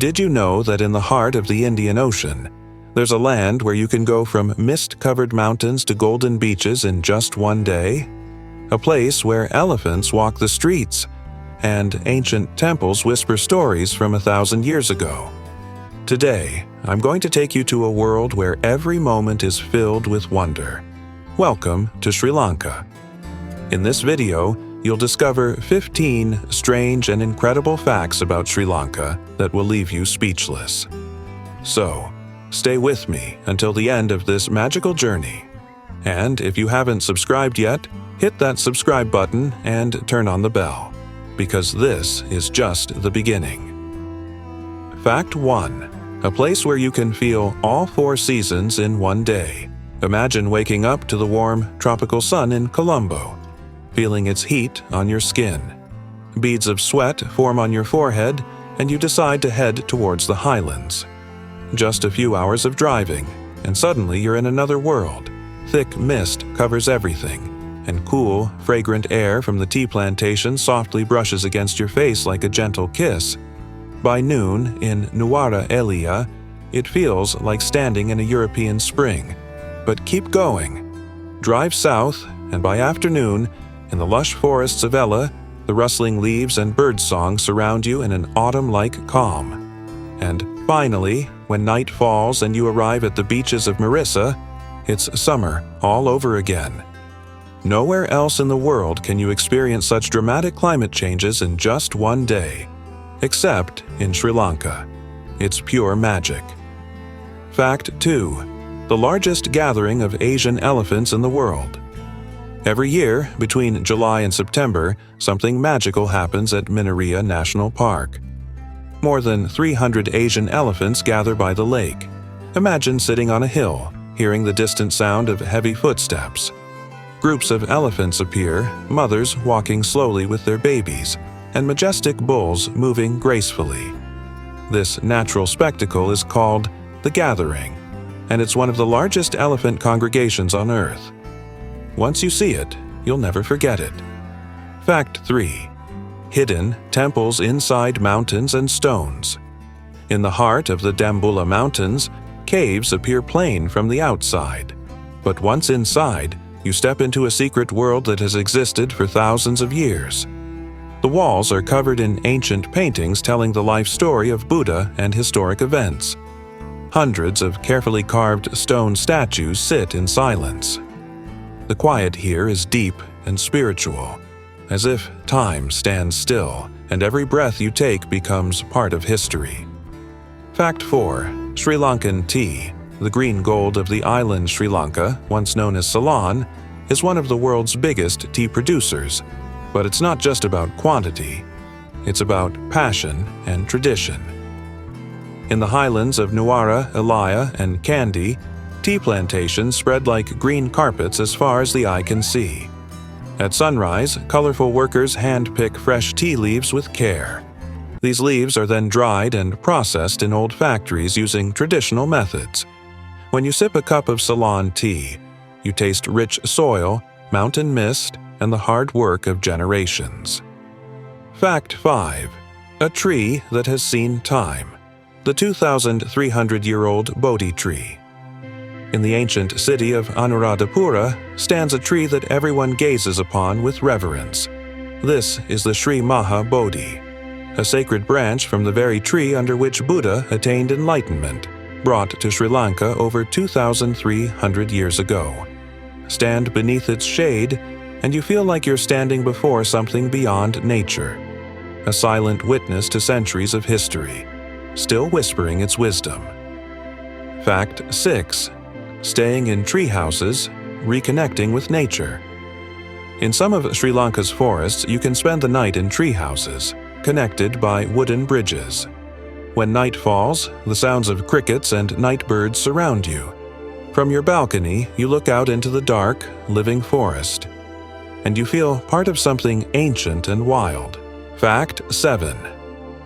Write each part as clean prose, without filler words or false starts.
Did you know that in the heart of the Indian Ocean, there's a land where you can go from mist-covered mountains to golden beaches in just one day? A place where elephants walk the streets, and ancient temples whisper stories from 1,000 years ago. Today, I'm going to take you to a world where every moment is filled with wonder. Welcome to Sri Lanka. In this video, you'll discover 15 strange and incredible facts about Sri Lanka that will leave you speechless. So, stay with me until the end of this magical journey. And if you haven't subscribed yet, hit that subscribe button and turn on the bell, because this is just the beginning. Fact 1. A place where you can feel all 4 seasons in one day. Imagine waking up to the warm, tropical sun in Colombo, feeling its heat on your skin. Beads of sweat form on your forehead, and you decide to head towards the highlands. Just a few hours of driving, and suddenly you're in another world. Thick mist covers everything, and cool, fragrant air from the tea plantation softly brushes against your face like a gentle kiss. By noon, in Nuwara Eliya, it feels like standing in a European spring. But keep going. Drive south, and by afternoon, in the lush forests of Ella, the rustling leaves and birdsong surround you in an autumn-like calm. And finally, when night falls and you arrive at the beaches of Marissa, it's summer all over again. Nowhere else in the world can you experience such dramatic climate changes in just one day, except in Sri Lanka. It's pure magic. Fact 2. The largest gathering of Asian elephants in the world. Every year, between July and September, something magical happens at Minaria National Park. More than 300 Asian elephants gather by the lake. Imagine sitting on a hill, hearing the distant sound of heavy footsteps. Groups of elephants appear, mothers walking slowly with their babies, and majestic bulls moving gracefully. This natural spectacle is called the gathering, and it's one of the largest elephant congregations on Earth. Once you see it, you'll never forget it. Fact 3. Hidden temples inside mountains and stones. In the heart of the Dambulla Mountains, caves appear plain from the outside. But once inside, you step into a secret world that has existed for thousands of years. The walls are covered in ancient paintings telling the life story of Buddha and historic events. Hundreds of carefully carved stone statues sit in silence. The quiet here is deep and spiritual, as if time stands still and every breath you take becomes part of history. Fact 4. Sri Lankan tea, the green gold of the island Sri Lanka, once known as Ceylon, is one of the world's biggest tea producers. But it's not just about quantity, it's about passion and tradition. In the highlands of Nuwara Eliya and Kandy, tea plantations spread like green carpets as far as the eye can see. At sunrise, colorful workers hand-pick fresh tea leaves with care. These leaves are then dried and processed in old factories using traditional methods. When you sip a cup of Ceylon tea, you taste rich soil, mountain mist, and the hard work of generations. Fact 5. A tree that has seen time. The 2,300-year-old Bodhi tree. In the ancient city of Anuradhapura stands a tree that everyone gazes upon with reverence. This is the Sri Maha Bodhi, a sacred branch from the very tree under which Buddha attained enlightenment, brought to Sri Lanka over 2,300 years ago. Stand beneath its shade, and you feel like you're standing before something beyond nature, a silent witness to centuries of history, still whispering its wisdom. Fact 6. Staying in tree houses, reconnecting with nature. In some of Sri Lanka's forests, you can spend the night in tree houses, connected by wooden bridges. When night falls, the sounds of crickets and night birds surround you. From your balcony, you look out into the dark, living forest, and you feel part of something ancient and wild. Fact 7.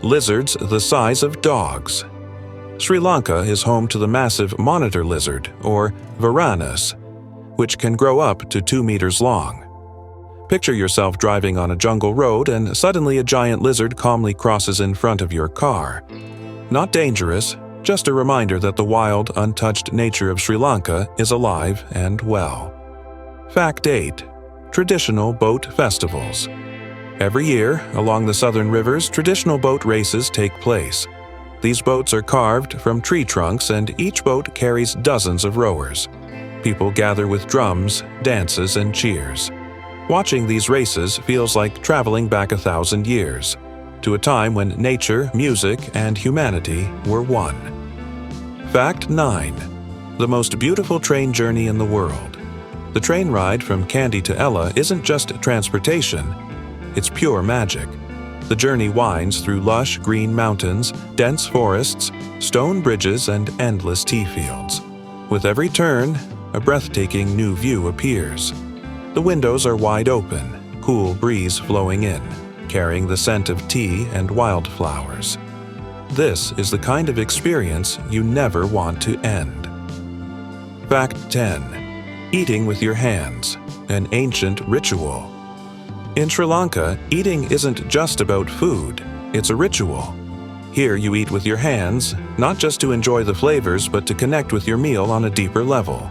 Lizards the size of dogs. Sri Lanka is home to the massive monitor lizard, or varanus, which can grow up to 2 meters long. Picture yourself driving on a jungle road and suddenly a giant lizard calmly crosses in front of your car. Not dangerous, just a reminder that the wild, untouched nature of Sri Lanka is alive and well. Fact 8. Traditional boat festivals. Every year, along the southern rivers, traditional boat races take place. These boats are carved from tree trunks, and each boat carries dozens of rowers. People gather with drums, dances, and cheers. Watching these races feels like traveling back 1,000 years, to a time when nature, music, and humanity were one. Fact 9. The most beautiful train journey in the world. The train ride from Kandy to Ella isn't just transportation, it's pure magic. The journey winds through lush green mountains, dense forests, stone bridges, and endless tea fields. With every turn, a breathtaking new view appears. The windows are wide open, cool breeze flowing in, carrying the scent of tea and wildflowers. This is the kind of experience you never want to end. Fact 10. Eating with your hands, an ancient ritual. In Sri Lanka, eating isn't just about food, it's a ritual. Here you eat with your hands, not just to enjoy the flavors but to connect with your meal on a deeper level.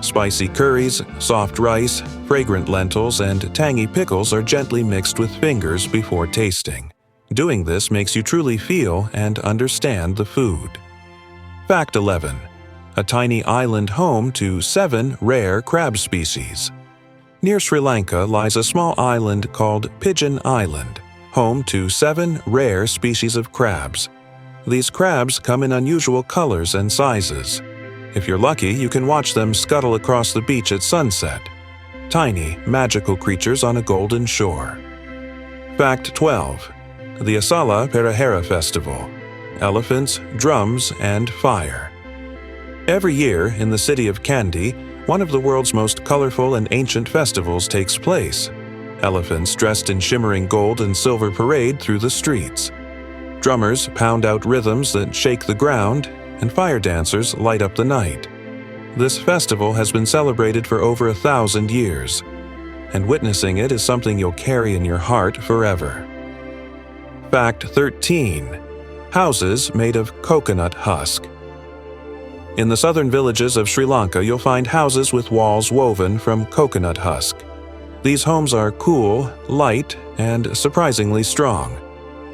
Spicy curries, soft rice, fragrant lentils, and tangy pickles are gently mixed with fingers before tasting. Doing this makes you truly feel and understand the food. Fact 11. A tiny island home to 7 rare crab species. Near Sri Lanka lies a small island called Pigeon Island, home to 7 rare species of crabs. These crabs come in unusual colors and sizes. If you're lucky, you can watch them scuttle across the beach at sunset. Tiny, magical creatures on a golden shore. Fact 12. The Asala Perahera Festival. Elephants, drums, and fire. Every year, in the city of Kandy, one of the world's most colorful and ancient festivals takes place. Elephants dressed in shimmering gold and silver parade through the streets. Drummers pound out rhythms that shake the ground, and fire dancers light up the night. This festival has been celebrated for over 1,000 years, and witnessing it is something you'll carry in your heart forever. Fact 13. Houses made of coconut husk. In the southern villages of Sri Lanka, you'll find houses with walls woven from coconut husk. These homes are cool, light, and surprisingly strong.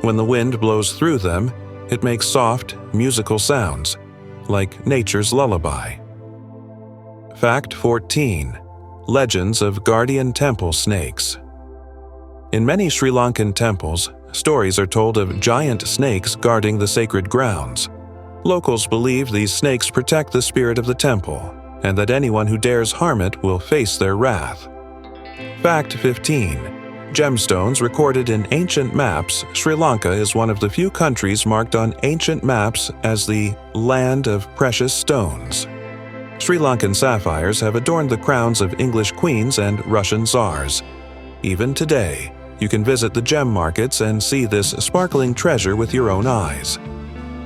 When the wind blows through them, it makes soft, musical sounds, like nature's lullaby. Fact 14. Legends of guardian temple snakes. In many Sri Lankan temples, stories are told of giant snakes guarding the sacred grounds. Locals believe these snakes protect the spirit of the temple, and that anyone who dares harm it will face their wrath. Fact 15. Gemstones recorded in ancient maps. Sri Lanka is one of the few countries marked on ancient maps as the land of precious stones. Sri Lankan sapphires have adorned the crowns of English queens and Russian tsars. Even today, you can visit the gem markets and see this sparkling treasure with your own eyes.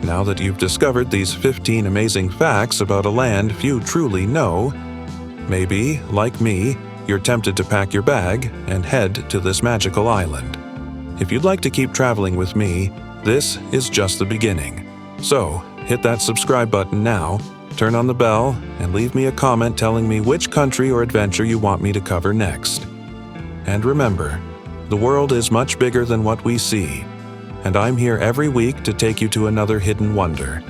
Now that you've discovered these 15 amazing facts about a land few truly know, maybe, like me, you're tempted to pack your bag and head to this magical island. If you'd like to keep traveling with me, this is just the beginning. So, hit that subscribe button now, turn on the bell, and leave me a comment telling me which country or adventure you want me to cover next. And remember, the world is much bigger than what we see, and I'm here every week to take you to another hidden wonder.